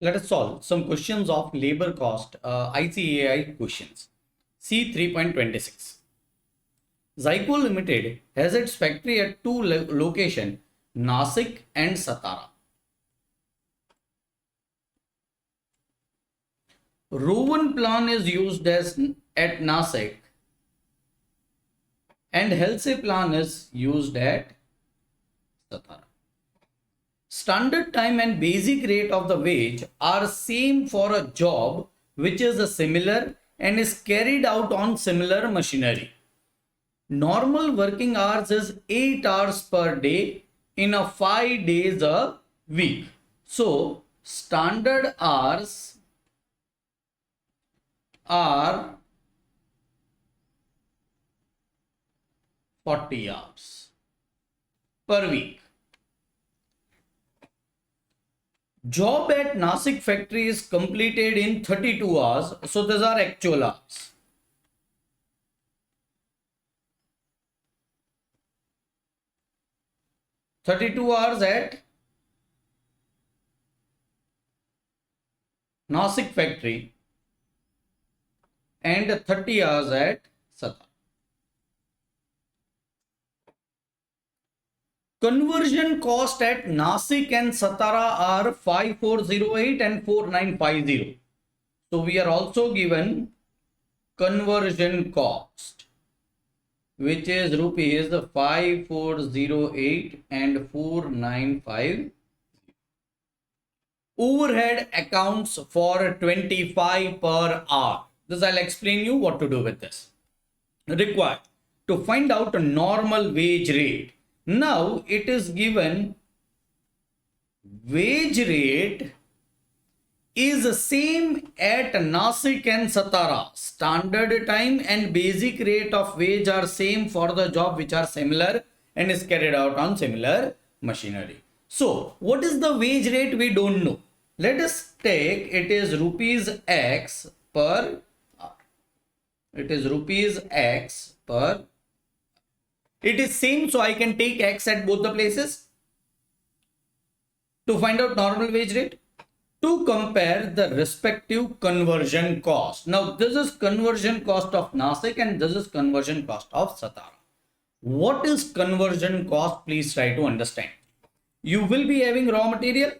Let us solve some questions of labor cost ICAI questions. C 3.26. Zyco Limited has its factory at two locations, Nasik and Satara. Rowan plan is used as at Nasik and Halsey plan is used at Satara. Standard time and basic rate of the wage are same for a job which is a similar and is carried out on similar machinery. Normal working hours is 8 hours per day in a 5 days a week. So standard hours are 40 hours per week. Job at Nasik factory is completed in 32 hours. So these are actual hours. (32 hours) at Nasik factory and 30 hours at Satara. Conversion cost at Nasik and Satara are 5408 and 4950. So we are also given conversion cost, which is rupees 5408 and 495. Overhead accounts for 25 per hour. This I'll explain you what to do with this. Required to find out a normal wage rate. Now it is given wage rate is the same at Nasik and Satara. Standard time and basic rate of wage are same for the job which are similar and is carried out on similar machinery. So what is the wage rate? We don't know. Let us take it is rupees X per hour. It is rupees X per. It is same, so I can take X at both the places to find out normal wage rate to compare the respective conversion cost. Now this is conversion cost of Nasik and this is conversion cost of Satara. What is conversion cost? Please try to understand. You will be having raw material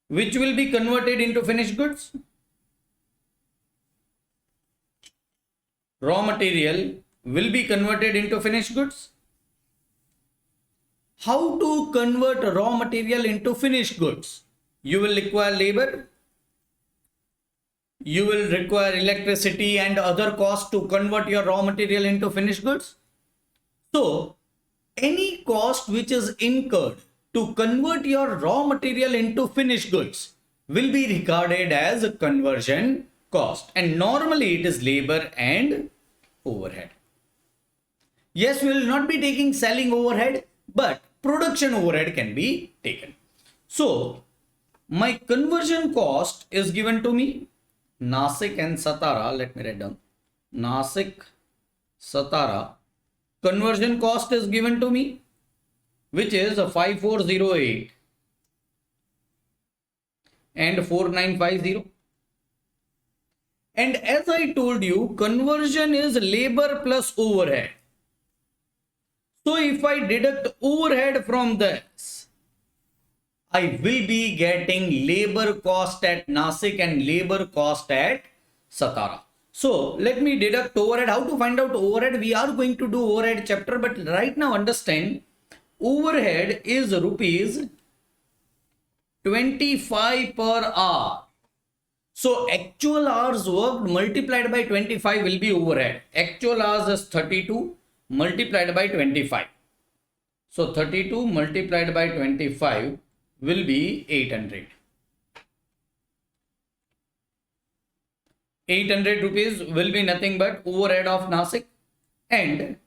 which will be converted into finished goods. Raw material will be converted into finished goods. How to convert raw material into finished goods? You will require labor. You will require electricity and other costs to convert your raw material into finished goods. So, any cost which is incurred to convert your raw material into finished goods will be regarded as a conversion cost. And normally it is labor and overhead. Yes, we will not be taking selling overhead, but production overhead can be taken. So, my conversion cost is given to me. Nasik and Satara, let me write down. Nasik, Satara. Conversion cost is given to me, which is 5408 and 4950. And as I told you, conversion is labor plus overhead. So if I deduct overhead from this, I will be getting labor cost at Nasik and labor cost at Satara. So let me deduct overhead. How to find out overhead? We are going to do overhead chapter, but right now understand overhead is rupees 25 per hour. So actual hours worked multiplied by 25 will be overhead. Actual hours is 32 multiplied by 25. So 32 multiplied by 25 will be 800. 800 rupees will be nothing but overhead of Nasik and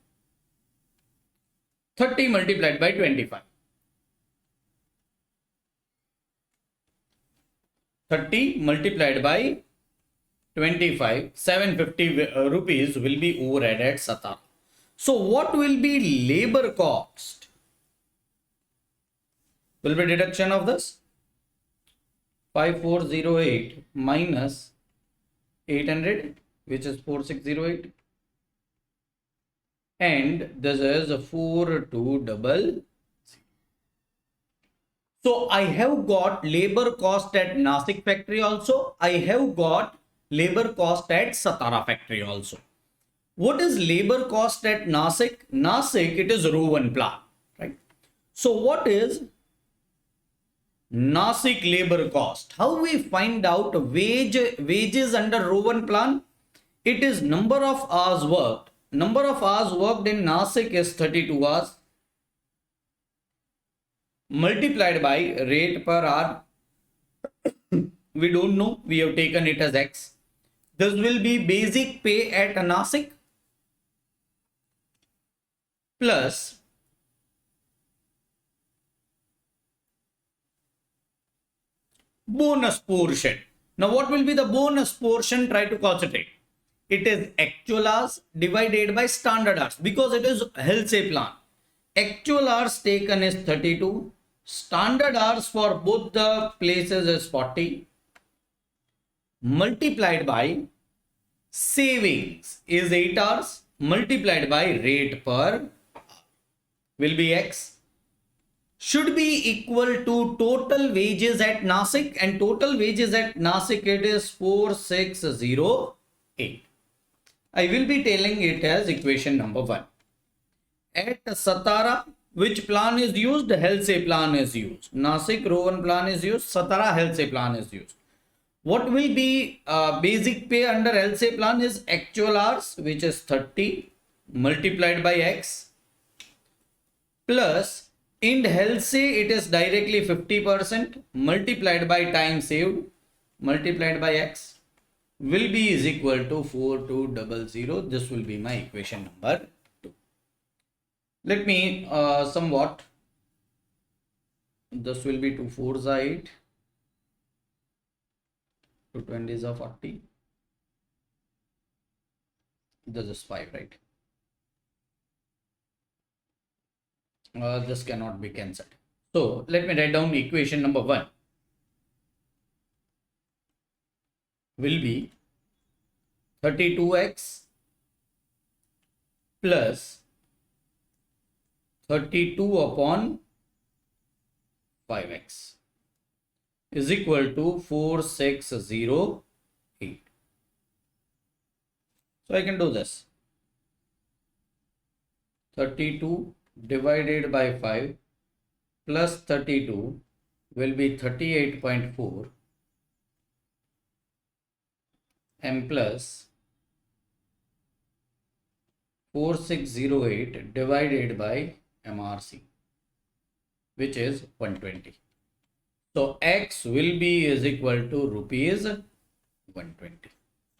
30 multiplied by 25. 30 multiplied by 25, 750 rupees will be overhead at Satara. So what will be labor cost? Will be deduction of this. 5408 minus 800, which is 4608, and this is 4200. So I have got labor cost at Nasik factory also. I have got labor cost at Satara factory also. What is labor cost at Nasik? Nasik, it is row 1 plant, right? So what is Nasik labor cost? How we find out wages under row 1 plant? It is number of hours worked. Number of hours worked in Nasik is 32 hours multiplied by rate per hour. We don't know. We have taken it as X. This will be basic pay at Nasik plus bonus portion. Now what will be the bonus portion? Try to concentrate. It is actual hours divided by standard hours because it is health say plan. Actual hours taken is 32. Standard hours for both the places is 40. Multiplied by savings is 8 hours multiplied by rate per will be X. Should be equal to total wages at Nasik, and total wages at Nasik it is 4608. I will be telling it as equation number 1. At Satara, which plan is used? Health say plan is used. Nasik row 1 plan is used. Satara health say plan is used. What will be basic pay under health say plan is actual hours, which is 30 multiplied by X, plus in health say it is directly 50% multiplied by time saved multiplied by X will be is equal to 4200. This will be my equation number 2. Let me somewhat, this will be 2 4s are 8, 2 20s are 40, this is 5, right? This cannot be cancelled. So let me write down equation number 1 will be 32x plus 32 upon 5x is equal to 4608. So I can do this. 32 divided by 5 plus 32 will be 38.4 m plus 4608 divided by MRC, which is 120. So X will be is equal to rupees 120.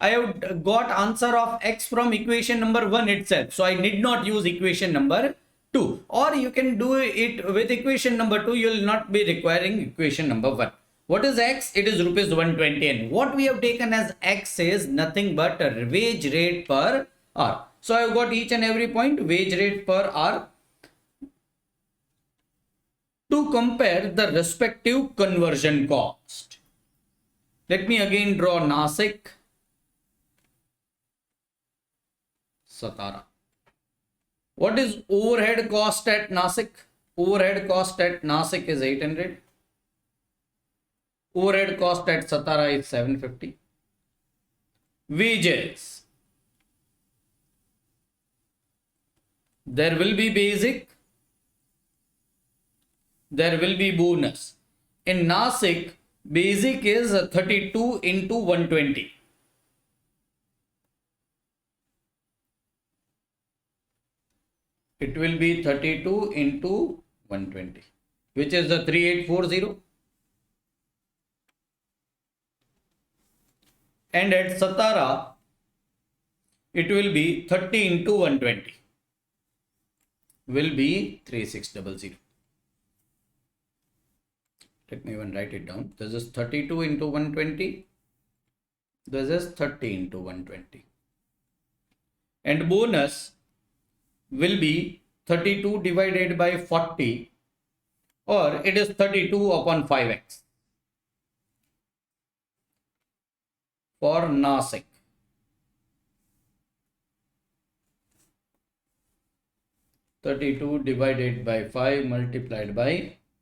I have got answer of X from equation number 1 itself. So I need not use equation number 2, or you can do it with equation number 2. You will not be requiring equation number 1. What is X? It is rupees 120, and what we have taken as X is nothing but a wage rate per hour. So I have got each and every point wage rate per hour to compare the respective conversion cost. Let me again draw Nasik, Satara. What is overhead cost at Nasik? Overhead cost at Nasik is 800. Overhead cost at Satara is 750. Wages. There will be basic. There will be bonus. In Nasik, basic is 32 into 120. It will be 32 into 120, which is the 3840. And at Satara, it will be 30 into 120, will be 3600. Let me even write it down. This is 32 into 120. This is 30 into 120. And bonus will be 32 divided by 40, or it is 32 upon 5x. for Nasik. (32 divided by 5 multiplied by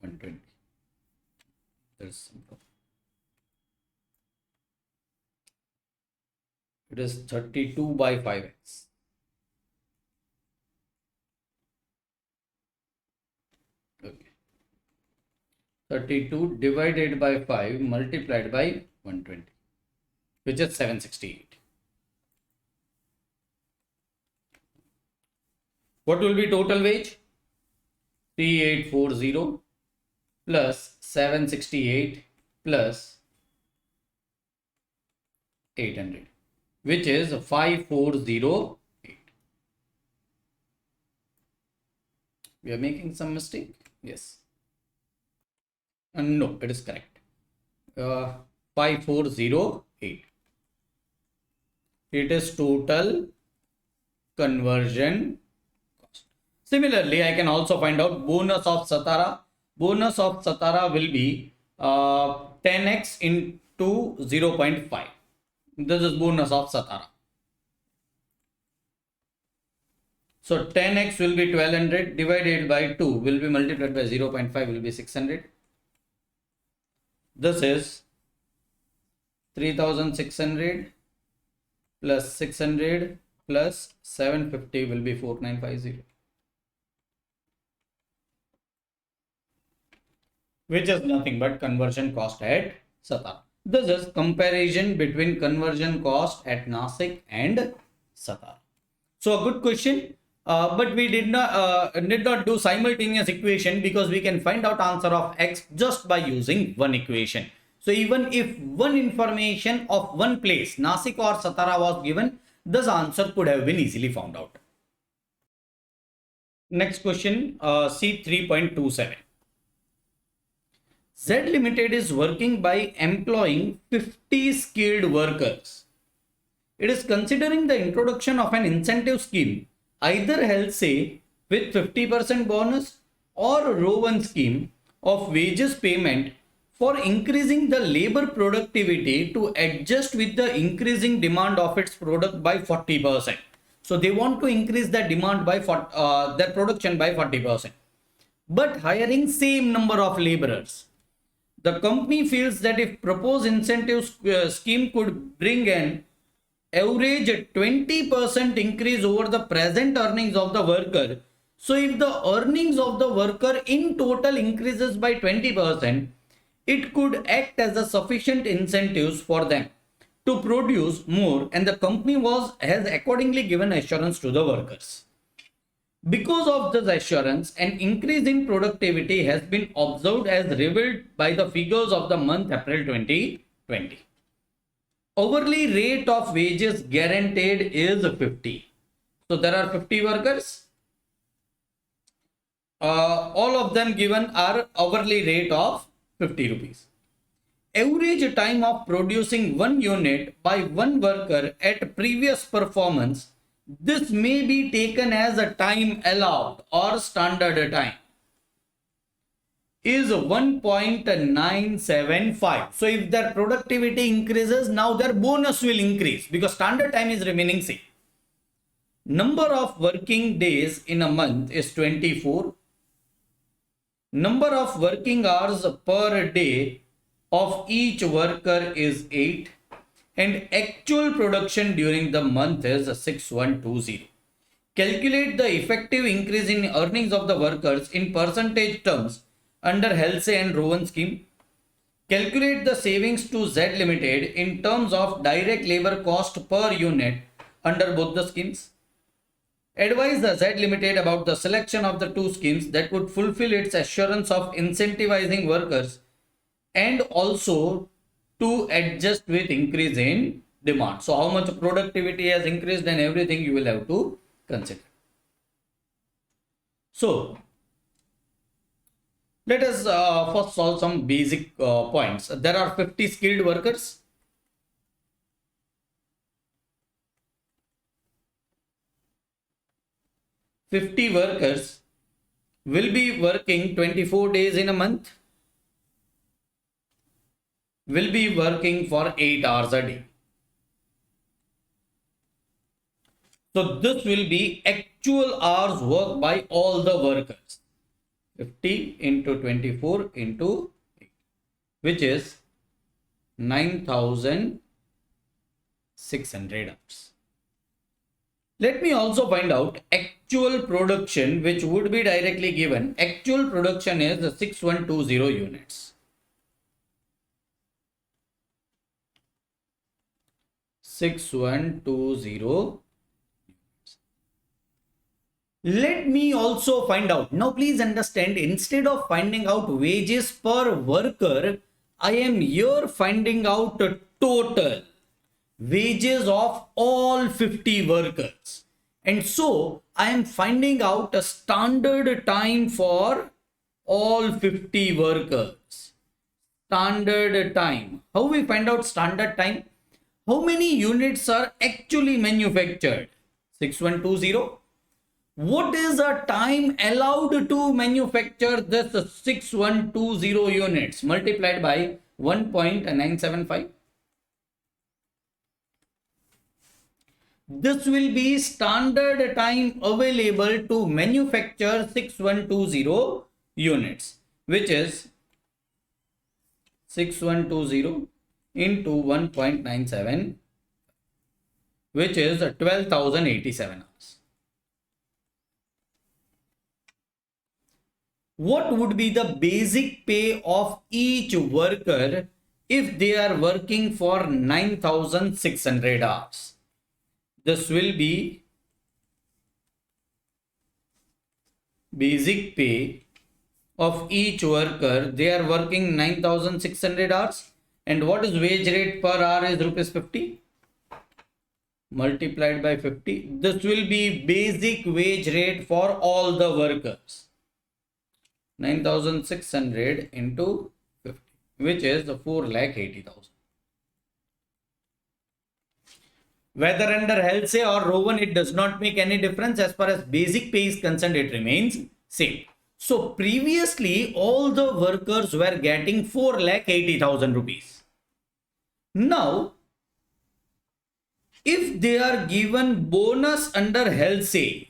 120). That's simple. It is 32 by 5x. Okay. 32 divided by 5 multiplied by 120, which is 768. What will be total wage? 3840 plus 768 plus 800, which is 5408. We are making some mistake? Yes. No, it is correct. 5408. It is total conversion cost. Similarly, I can also find out bonus of Satara. Bonus of Satara will be 10x into 0.5. This is bonus of Satara. So 10x will be 1200 divided by 2 will be multiplied by 0.5 will be 600. This is 3600 plus 600 plus 750 will be 4950. Which is nothing but conversion cost at Satara. This is comparison between conversion cost at Nasik and Satara. So a good question, but we did not do simultaneous equation because we can find out answer of x just by using one equation. So even if one information of one place, Nasik or Satara, was given, this answer could have been easily found out. Next question, C 3.27. Z Limited is working by employing 50 skilled workers. It is considering the introduction of an incentive scheme, either HELSE with 50% bonus or Rowan scheme of wages payment for increasing the labor productivity to adjust with the increasing demand of its product by 40%. So they want to increase the demand by their production by 40%, but hiring same number of laborers. The company feels that if proposed incentive scheme could bring an average 20% increase over the present earnings of the worker. So if the earnings of the worker in total increases by 20%, it could act as a sufficient incentives for them to produce more, and the company has accordingly given assurance to the workers. Because of this assurance, an increase in productivity has been observed as revealed by the figures of the month April 2020. Hourly rate of wages guaranteed is 50. So there are 50 workers. All of them given are hourly rate of 50 rupees. Average time of producing one unit by one worker at previous performance. This may be taken as a time allowed or standard time is 1.975. So if their productivity increases, now their bonus will increase because standard time is remaining same. Number of working days in a month is 24. Number of working hours per day of each worker is 8. And actual production during the month is 6120. Calculate the effective increase in earnings of the workers in percentage terms under HELSE and Rowan scheme. Calculate the savings to Z Limited in terms of direct labor cost per unit under both the schemes. Advise the Z Limited about the selection of the two schemes that would fulfill its assurance of incentivizing workers and also to adjust with increase in demand. So how much productivity has increased and everything you will have to consider. So let us first solve some basic points. There are 50 skilled workers. (50 workers will be working 24 days in a month, will be working for 8 hours a day. So this will be actual hours worked by all the workers. 50 into 24 into 8, which is 9,600 hours. Let me also find out actual production, which would be directly given. Actual production is 6120 units. 6120. Let me also find out. Now please understand, instead of finding out wages per worker, I am here finding out the total wages of all 50 workers. And so I am finding out a standard time for all 50 workers. Standard time. How we find out standard time? How many units are actually manufactured? 6120. What is the time allowed to manufacture this 6120 units multiplied by 1.975? This will be standard time available to manufacture 6120 units, which is 6120 into 1.97, which is 12,087 hours. What would be the basic pay of each worker if they are working for 9,600 hours? This will be basic pay of each worker. They are working 9,600 hours. And what is wage rate per hour is rupees 50 multiplied by 50. This will be basic wage rate for all the workers. 9,600 into 50, which is 4,80,000. Whether under Halsey or Rowan, it does not make any difference. As far as basic pay is concerned, it remains same. So previously, all the workers were getting 4,80,000 rupees. Now, if they are given bonus under Halsey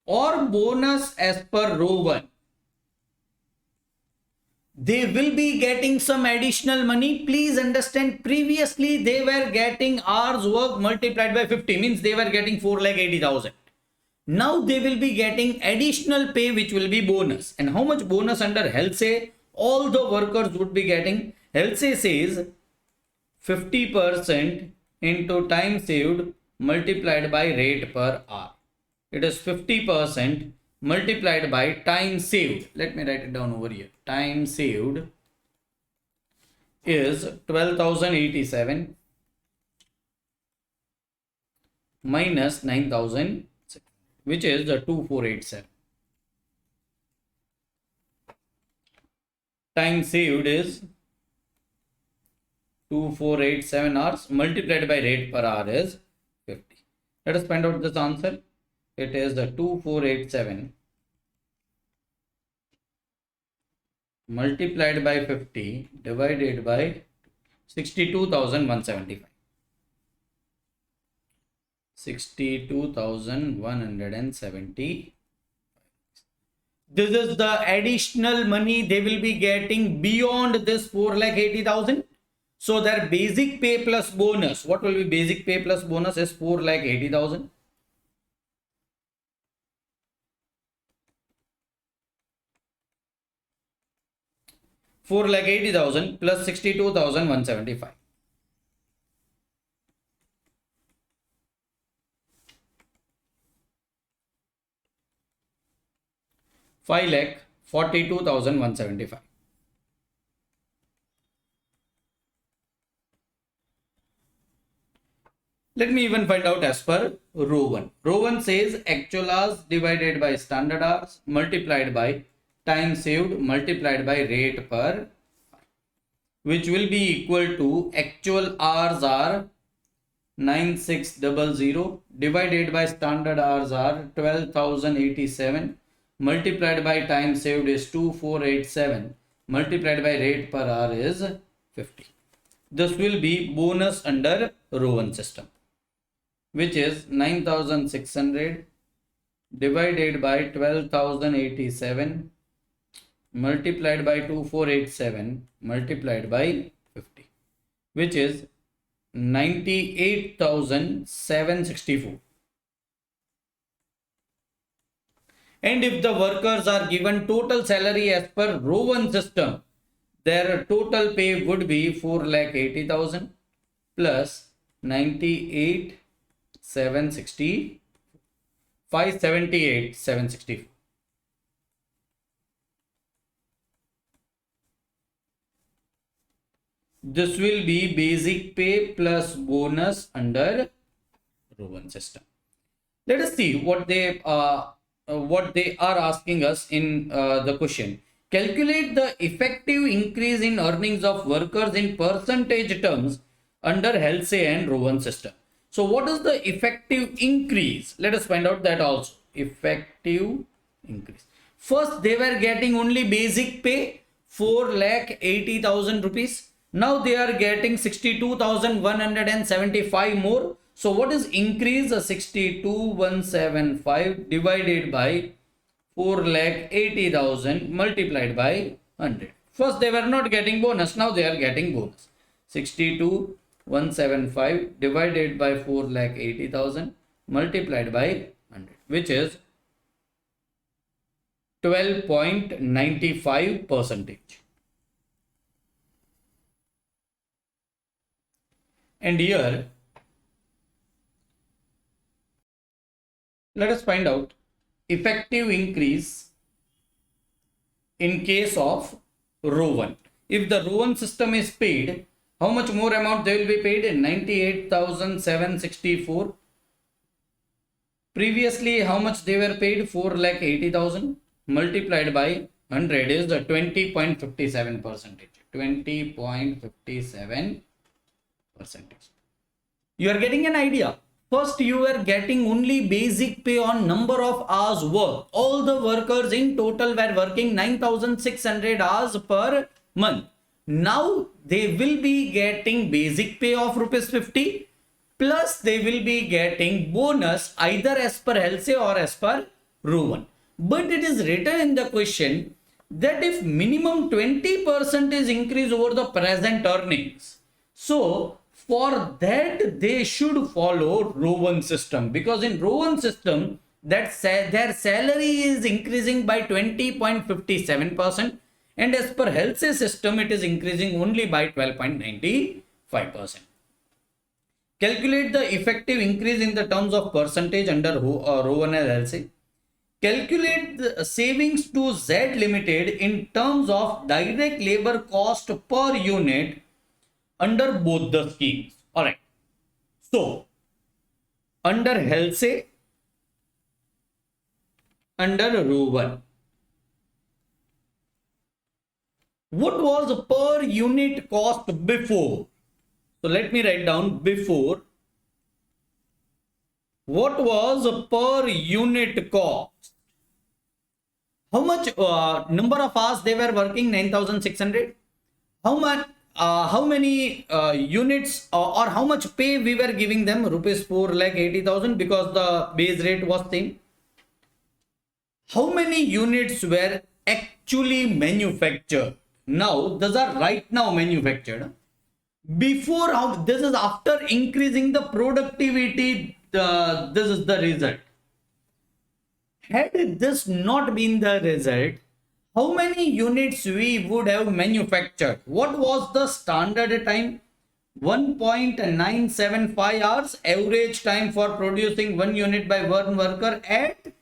or bonus as per Rowan, they will be getting some additional money. Please understand, previously they were getting hours work multiplied by 50, means they were getting 4,80,000. Now they will be getting additional pay, which will be bonus. And how much bonus under Halsey all the workers would be getting? Halsey says 50% into time saved multiplied by rate per hour. It is 50% multiplied by time saved. Let me write it down over here. Time saved is 12,087 minus 9,000, which is the 2,487. Time saved is 2,487 hours multiplied by rate per hour is 50. Let us find out this answer. It is the 2,487 multiplied by 50 divided by 62,175. 62,170. This is the additional money they will be getting beyond this 4,80,000. So their basic pay plus bonus, what will be basic pay plus bonus, is 4,80,000. $4,80,000 plus 62,175. 5,42,175. Let me even find out as per Rowan. Rowan says actual hours divided by standard hours multiplied by time saved multiplied by rate per, which will be equal to actual hours are 9,600 divided by standard hours are 12,087 multiplied by time saved is 2,487 multiplied by rate per hour is 50. This will be bonus under row 1 system, which is 9600 divided by 12,087 multiplied by 2487 multiplied by 50, which is 98,764. And if the workers are given total salary as per row 1 system, their total pay would be 4,80,000 plus 98,760 578,764. This will be basic pay plus bonus under row 1 system. Let us see what they are asking us in the question. Calculate the effective increase in earnings of workers in percentage terms under health and row 1 system. So what is the effective increase? Let us find out that also. Effective increase. First they were getting only basic pay 4,80,000 rupees. Now they are getting 62,175 more. So what is increase? 62,175 divided by 4,80,000 multiplied by 100. First they were not getting bonus. Now they are getting bonus. 62,175 divided by 4,80,000 multiplied by 100, which is 12.95 percentage. And here, let us find out effective increase in case of row 1. If the row 1 system is paid, how much more amount they will be paid? 98,764. Previously, how much they were paid? 4,80,000 multiplied by 100 is the 20.57 percentage. 20.57 percentage. You are getting an idea. First, you were getting only basic pay on number of hours work. All the workers in total were working 9,600 hours per month. Now they will be getting basic pay of rupees 50 plus they will be getting bonus either as per health or as per row 1. But it is written in the question that if minimum 20% is increase over the present earnings, so for that they should follow row 1 system, because in row 1 system that their salary is increasing by 20.57% and as per health system it is increasing only by 12.95%. Calculate the effective increase in the terms of percentage under row 1 and health. Calculate the savings to Z Limited in terms of direct labor cost per unit under both the schemes. All right. So, under health, under row 1, what was per unit cost before? So, let me write down before. What was per unit cost? How much number of hours they were working? 9,600. How much? How many units or how much pay we were giving them? Rupees 4,80,000 because the base rate was same. How many units were actually manufactured? Now, those are right now manufactured. Before, this is after increasing the productivity. This is the result. Had this not been the result, how many units we would have manufactured? What was the standard time? 1.975 hours average time for producing one unit by one worker at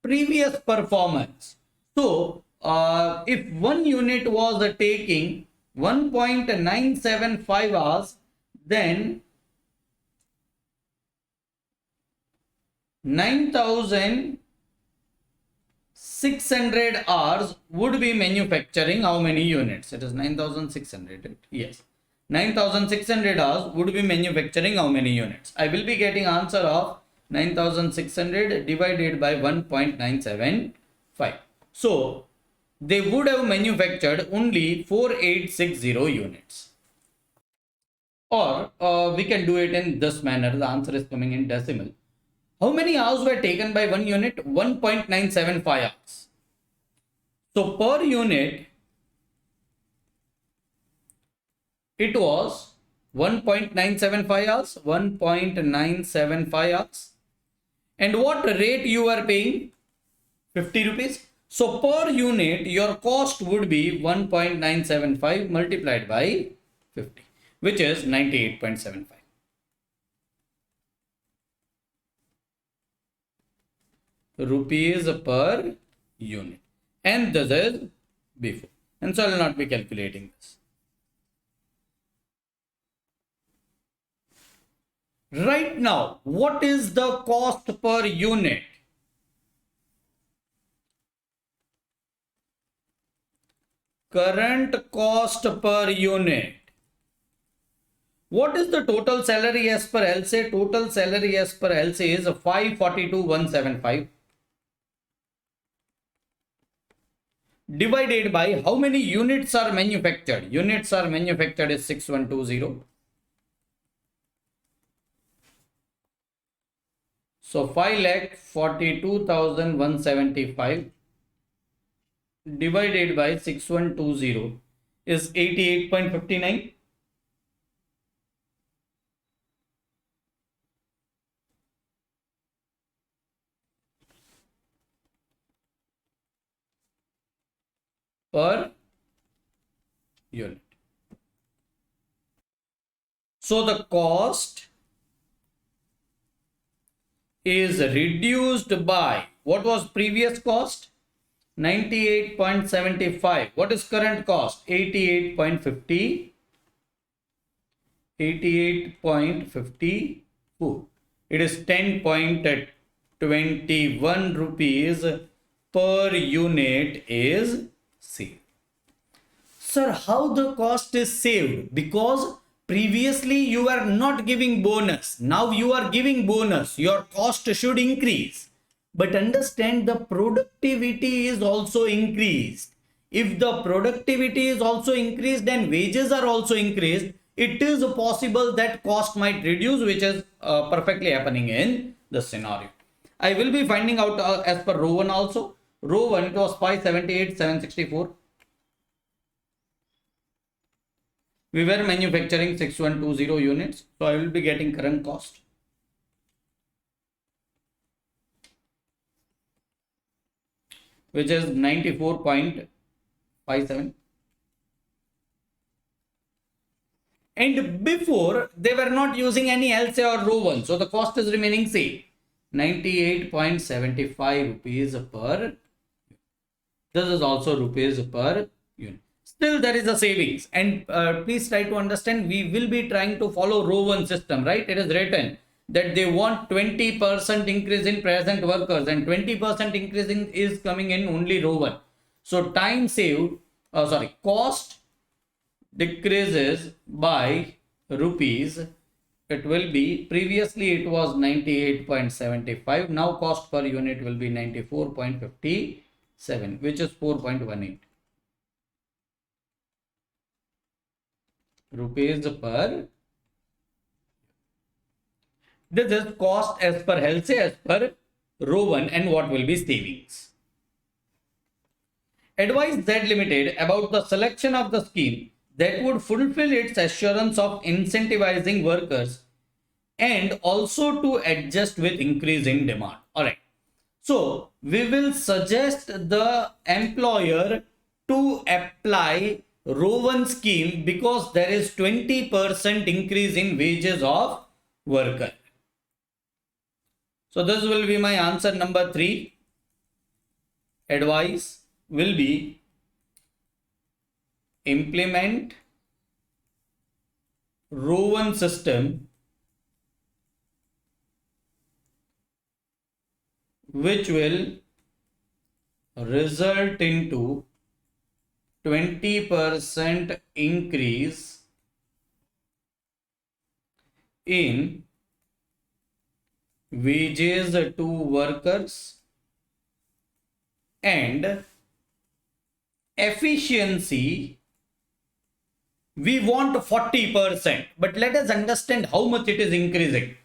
previous performance. So, if one unit was taking 1.975 hours, then 9,600 hours would be manufacturing how many units? It is 9,600. Yes. 9,600 hours would be manufacturing how many units? I will be getting answer of 9,600 divided by 1.975. So, they would have manufactured only 4,860 units. Or we can do it in this manner. The answer is coming in decimal. How many hours were taken by one unit? 1.975 hours. So per unit, it was 1.975 hours, 1.975 hours. And what rate you are paying? 50 rupees. So per unit, your cost would be 1.975 multiplied by 50, which is 98.75. Rupees per unit. And this is before. And so I will not be calculating this. Right now, what is the cost per unit? Current cost per unit. What is the total salary as per LCA? Total salary as per LCA is 542,175 divided by how many units are manufactured. Units are manufactured is 6120. So 5,42,175 divided by 6120 is 88.59. Per unit. So the cost is reduced by, what was previous cost? 98.75. What is current cost? 88.50. 88.54. It is 10.21 rupees per unit is saved. Sir, how the cost is saved? Because previously you are not giving bonus. Now you are giving bonus. Your cost should increase. But understand, the productivity is also increased. If the productivity is also increased and wages are also increased, it is possible that cost might reduce, which is perfectly happening in the scenario. I will be finding out as per row 1 also. Row 1, it was 578,764. We were manufacturing 6120 units. So I will be getting current cost. Which is 94.57. And before, they were not using any LCA or row 1. So the cost is remaining same. 98.75 rupees per. This is also rupees per unit. Still there is a savings. And please try to understand, we will be trying to follow row 1 system, right? It is written that they want 20% increase in present workers and 20% increase is coming in only row 1. So time saved, cost decreases by rupees. It will be, previously it was 98.75. Now cost per unit will be 94.57, which is 4.18 rupees per. This is cost as per health, as per row 1, and what will be savings. Advise Z Limited about the selection of the scheme that would fulfill its assurance of incentivizing workers and also to adjust with increase in demand. Alright. So we will suggest the employer to apply row 1 scheme because there is 20% increase in wages of worker. So this will be my answer number 3. Advice will be implement row 1 system which will result into 20% increase in wages to workers and efficiency we want 40%, but let us understand how much it is increasing.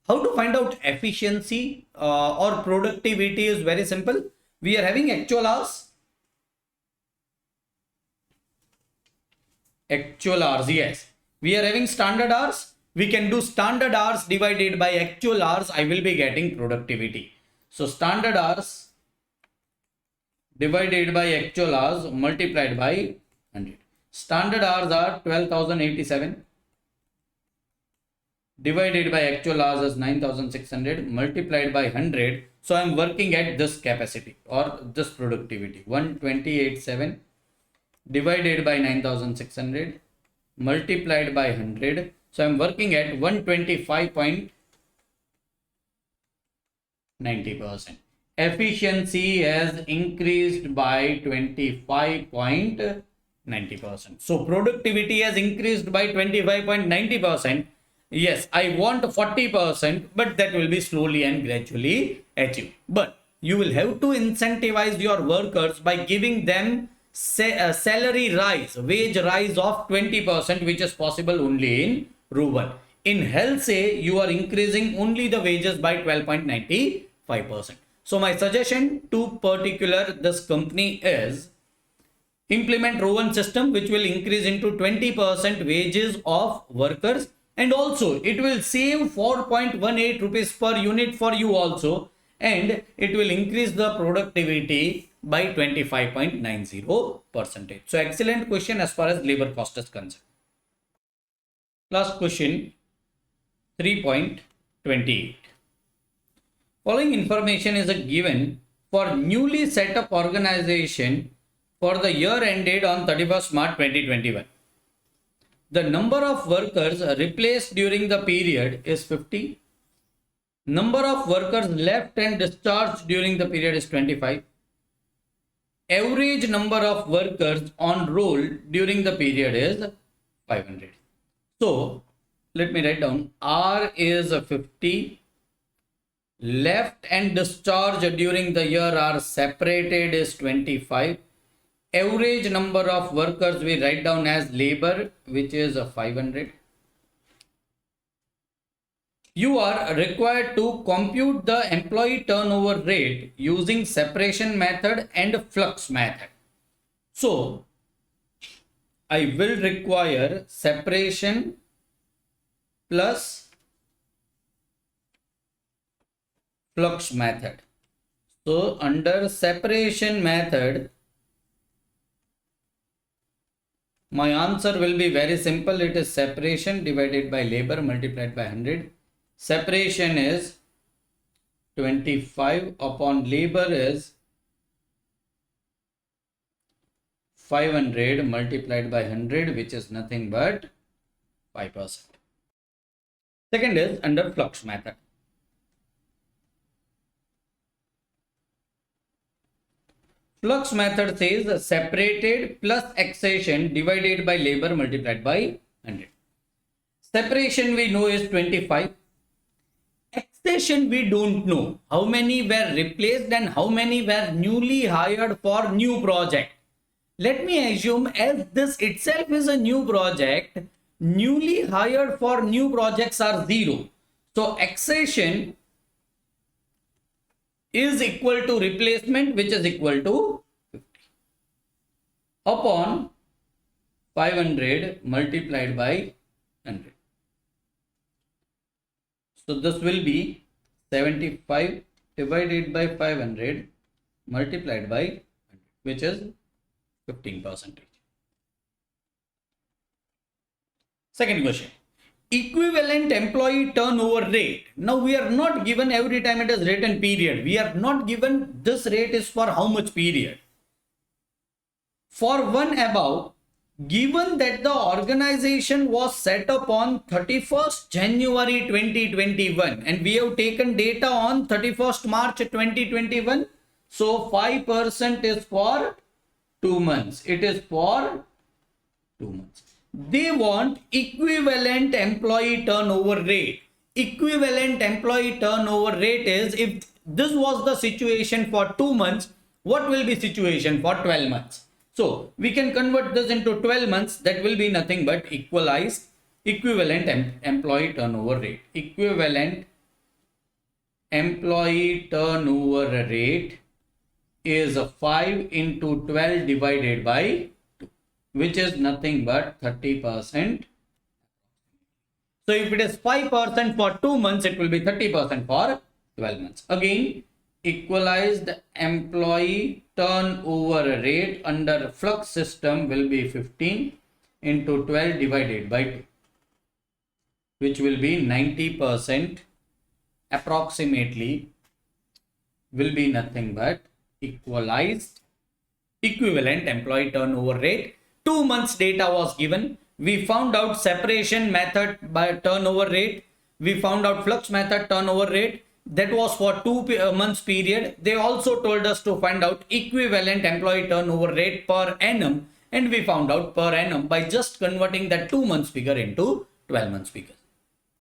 How to find out efficiency or productivity is very simple. We are having actual hours. Actual hours, yes. We are having standard hours. We can do standard hours divided by actual hours. I will be getting productivity. So standard hours divided by actual hours multiplied by 100. Standard hours are 12,087 divided by actual hours is 9,600 multiplied by 100. So I am working at this capacity or this productivity. 128.7 divided by 9,600 multiplied by 100. So I am working at 125.90%. Efficiency has increased by 25.90%. So productivity has increased by 25.90%. Yes, I want 40%, but that will be slowly and gradually achieved. But you will have to incentivize your workers by giving them a salary rise, wage rise of 20%, which is possible only in rural. In health, say you are increasing only the wages by 12.95%. So my suggestion to particular this company is implement Rowan system, which will increase into 20% wages of workers, and also it will save 4.18 rupees per unit for you also, and it will increase the productivity by 25.90%. So excellent question as far as labor cost is concerned. Last question 3.28. Following information is a given for newly set up organization for the year ended on 31st March 2021. The number of workers replaced during the period is 50. Number of workers left and discharged during the period is 25. Average number of workers on roll during the period is 500. So let me write down. R is 50. Left and discharged during the year are separated is 25. Average number of workers we write down as labor, which is 500. You are required to compute the employee turnover rate using separation method and flux method. So I will require separation plus flux method. So under separation method, my answer will be very simple. It is separation divided by labor multiplied by 100. Separation is 25 upon labor is 500 multiplied by 100, which is nothing but 5%. Second is under flux method. Flux method says separated plus accession divided by labor multiplied by 100. Separation we know is 25. Accession we don't know. How many were replaced and how many were newly hired for new project. Let me assume as this itself is a new project, newly hired for new projects are 0. So accession is equal to replacement, which is equal to 50 upon 500 multiplied by 100. So this will be 75 divided by 500 multiplied by 100, which is 15%. Second question. Equivalent employee turnover rate. Now we are not given every time it is written period. We are not given this rate is for how much period. For one above, given that the organization was set up on 31st January 2021 and we have taken data on 31st March 2021. So 5% is for 2 months. It is for 2 months. They want equivalent employee turnover rate. Equivalent employee turnover rate is, if this was the situation for 2 months, what will be situation for 12 months? So we can convert this into 12 months. That will be nothing but equivalent employee turnover rate. Equivalent employee turnover rate is 5 into 12 divided by 2, which is nothing but 30%. So if it is 5% for 2 months, it will be 30% for 12 months. Again, equalized employee turnover rate under flux system will be 15 into 12 divided by 2, which will be 90% approximately, will be nothing but equivalent employee turnover rate. 2 months data was given. We found out separation method by turnover rate. We found out flux method turnover rate. That was for 2 months period. They also told us to find out equivalent employee turnover rate per annum, and we found out per annum by just converting that 2 months figure into 12 months figure.